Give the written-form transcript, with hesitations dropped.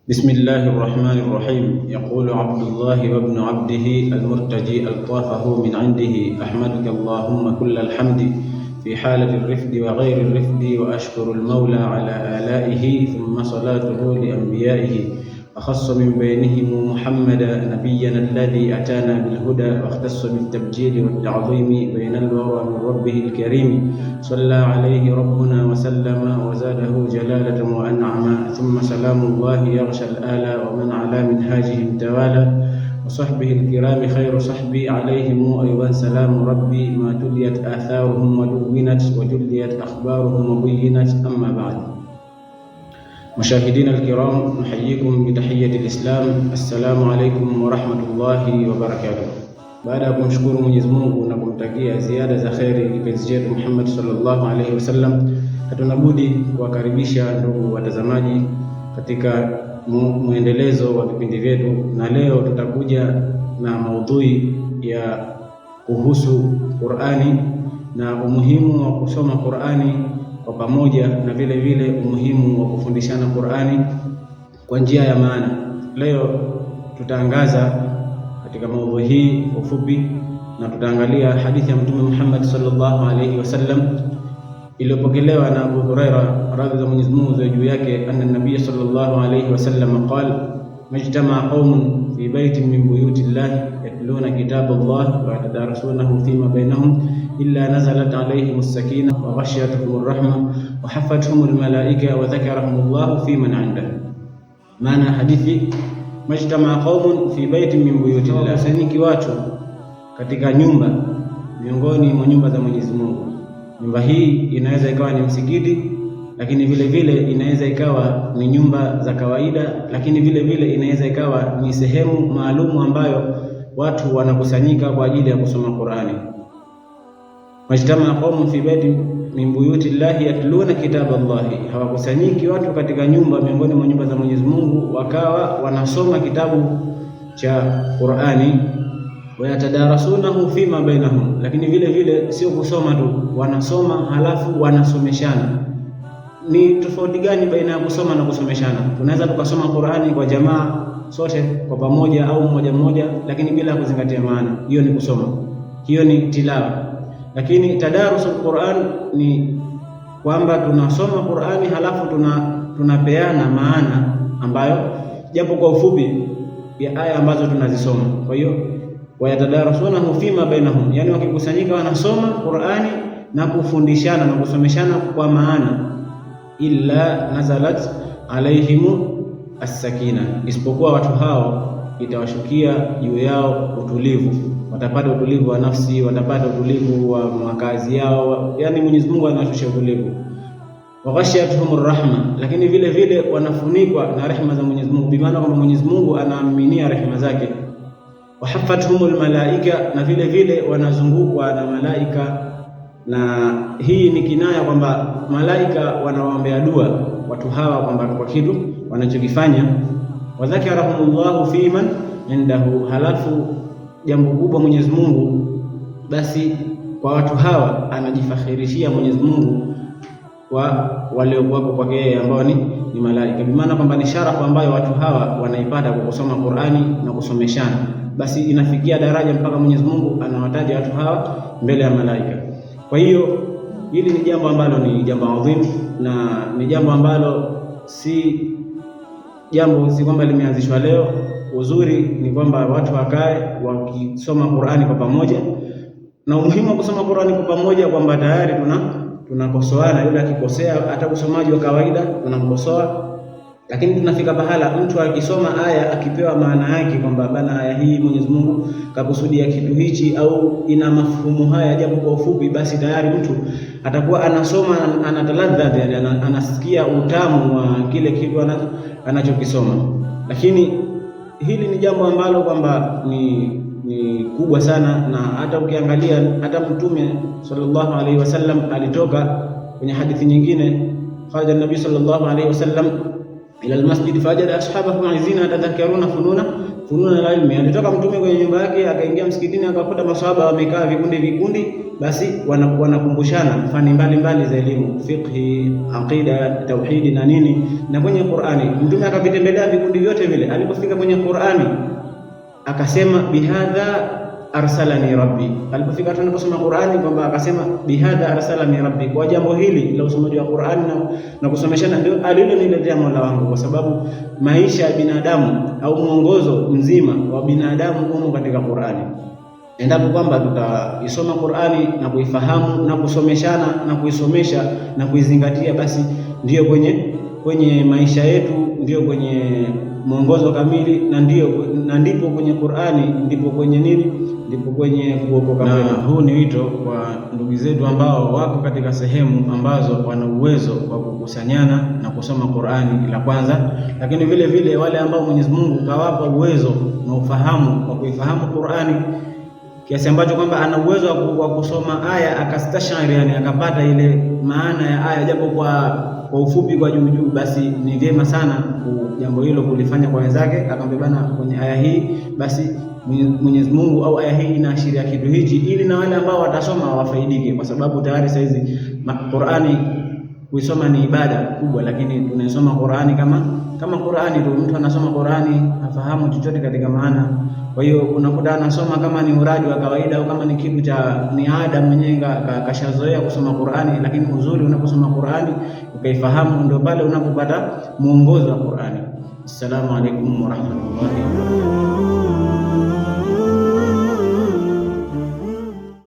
بسم الله الرحمن الرحيم. يقول عبد الله وابن عبده المرتجي ألطافه من عنده: أحمدك اللهم كل الحمد في حالة الرفد وغير الرفد، وأشكر المولى على آلائه، ثم صلاته لأنبيائه، أخص من بينهم محمدا نبينا الذي أتانا بالهدى، واختص بالتبجيل والتعظيم بين الورى من ربه الكريم. صلى عليه ربنا وسلم وزاده جلالة وأنعما، ثم سلام الله يغشى الآلى ومن على منهاجهم توالى، وصحبه الكرام خير صحبي عليهم أيضا سلام ربي، ما تليت آثارهم ودونت وجليت أخبارهم وبينت. أما بعد، مشاهدين الكرام، نحييكم بتحية الإسلام. السلام عليكم ورحمة الله وبركاته. Baada ya kumshukuru Mwenyezi Mungu na kumtakia ziada za kheri kipenzi chetu Muhammad sallallahu alaihi wasallam, hatuna budi kuwakaribisha ndugu watazamaji katika muendelezo wa vipindi vyetu, na leo tutakuja na maudhui ya kuhusu Qur'ani na umuhimu wa kusoma Qur'ani kwa pamoja, na vile vile umuhimu wa kufundishana Qur'ani kwa njia ya maana. Leo tutaangaza katika maudhui hii ufupi, na tutaangalia hadithi ya Mtume Muhammad sallallahu alaihi wasallam iliyopokelewa na Abu Huraira radhi za Mwenyezi Mungu ziwe juu yake, anna Nabii sallallahu alaihi wasallam qala: majtama qaumun fi baitin min buyuti llahi yatluna kitaba Allah wa yatadarasunahu fima bainahum illa nazalat alayhim as-sakina wa ghashiyatuhum ar-rahma wa hafathum al-malaika wa dhakarahum Allah fi man 'indahu. Maana hadithi, majtama qaumun fi baitin min buyuti llahi, kusanyiki watu katika nyumba miongoni mwa nyumba za Mwenyezi Mungu. Nyumba hii inaweza ikawa ni msikiti, lakini vile vile inaweza ikawa ni nyumba za kawaida, lakini vile vile inaweza ikawa ni sehemu maalumu ambayo watu wanakusanyika kwa ajili ya kusoma Qur'ani. Majtama qaumun fi baitin min buyuti llahi yatluna kitaba Allahi, hawakusanyiki watu katika nyumba miongoni mwa nyumba za Mwenyezi Mungu wakawa wanasoma kitabu cha Qur'ani, wayatadarasunahu fima bainahum, lakini vile vile sio kusoma tu, wanasoma halafu wanasomeshana. Ni tofauti gani baina ya kusoma na kusomeshana? Tunaweza tukasoma Qur'ani kwa jamaa sote kwa pamoja au mmoja mmoja, lakini bila kuzingatia maana. Hiyo ni kusoma, hiyo ni tilawa. Lakini tadarusul Qur'an ni kwamba tunasoma Qur'ani halafu tunapeana maana ambayo japo kwa ufupi ya aya ambazo tunazisoma. Kwa hiyo wayatadarasunahu fima bainahum, yani wakikusanyika wanasoma Qur'ani na kufundishana na kusomeshana kwa maana. Illa nazalat alaihimu as-sakina, isipokuwa watu hao itawashukia juu yao utulivu, watapata utulivu wa nafsi, watapata utulivu wa makazi yao, yani Mwenyezi Mungu anashusha utulivu. Wa ghashiyatuhum rahma, lakini vile vile wanafunikwa na rehema za Mwenyezi Mungu, bi maana kwamba Mwenyezi Mungu anaaminia rehema zake. Wa hafathumul malaika, na vile vile wanazungukwa na malaika, na hii ni kinaya kwamba malaika wanawaombea dua watu hawa kwamba kwa kitu wanachokifanya. Wa dhakarahumullahu fi man indahu, halafu jambo kubwa Mwenyezi Mungu basi kwa watu hawa anajifakhirishia Mwenyezi Mungu kwa waliokuwa kwake yeye ambao ni malaika, kwa maana kwamba ni sharafu ambayo watu hawa wanaipata kwa kusoma Qur'ani na kusomeshana. Basi inafikia daraja mpaka Mwenyezi Mungu anawataja watu hawa mbele ya malaika. Kwa hiyo hili ni jambo ambalo ni jambo adhimu, na ni jambo ambalo si kwamba limeanzishwa leo. Uzuri ni kwamba watu wakae wakisoma Qur'ani kwa pamoja, na umuhimu wa kusoma Qur'ani kwa pamoja kwamba tayari tunakosoana. Yule akikosea, hata usomaji wa kawaida tunamkosoa, lakini tunafika pahala mtu akisoma aya akipewa maana yake kwamba bana, aya hii Mwenyezi Mungu kakusudia kitu hichi au ina mafuhumu haya japo kwa ufupi, basi tayari mtu atakuwa anasoma anataladha, yani anasikia utamu wa kile kitu anachokisoma. Lakini hili ni jambo ambalo kwamba ni kubwa sana, na hata ukiangalia hata Mtume sallallahu alaihi wasallam alitoka kwenye hadithi nyingine, kharaja Nabii sallallahu alaihi wasallam ila almasjid fajada ashabahu ma'izina yatadhakkaruna fununa al-ilmi. Alitoka mtume kwenye nyumba yake akaingia msikitini akakuta maswahaba wamekaa vikundi, basi wanakumbushana fani mbalimbali za elimu, fiqhi, aqida, tauhidi na nini. Na kwenye Qur'ani mtume akavitembelea vikundi vyote vile. Alipofika kwenye Qur'ani akasema bihadha arsalani rabbi. Alipofika tunaposoma Qur'ani kwamba akasema bihadha arsalani rabbi, kwa jambo hili la usomaji wa Qur'ani na kusomeshana ndio aliloniletea Mola wangu, kwa sababu maisha ya binadamu au mwongozo mzima wa binadamu umo katika Qur'ani. Endapo kwamba tutaisoma Qur'ani na kuifahamu na kusomeshana na kuisomesha na kuizingatia, basi ndio kwenye maisha yetu, ndio kwenye mwongozo kamili, na ndipo kwenye Qur'ani ndipo kwenye kuokoka kwetu. Huu ni wito kwa ndugu zetu ambao wako katika sehemu ambazo wana uwezo wa kukusanyana na kusoma Qur'ani la kwanza, lakini vile vile wale ambao Mwenyezi Mungu kawapa uwezo na ufahamu wa kuifahamu Qur'ani kiasi ambacho kwamba ana uwezo wa kusoma aya akastashari, yani akapata ile maana ya aya japo kwa ufupi, kwa juu, basi ni vyema sana jambo hilo kulifanya kwa wenzake. Akambebana kwenye aya hii, basi Mwenyezi Mungu au aya hii inaashiria kitu hichi, ili na wale ambao watasoma wafaidike, kwa sababu tayari saizi Qur'ani kuisoma ni ibada kubwa, lakini tunasoma Qur'ani kama Qur'ani tu. Mtu anasoma Qur'ani afahamu chochote katika maana. Kwa hiyo unakuta anasoma kama ni uradi wa kawaida au kama ni kitu cha ni ada mwenyewe kashazoea kusoma Qur'ani, lakini uzuri unaposoma Qur'ani ukaifahamu, ndio pale unapopata muongozo wa Qur'ani. Assalamu alaykum wa rahmatullahi wa barakatuh.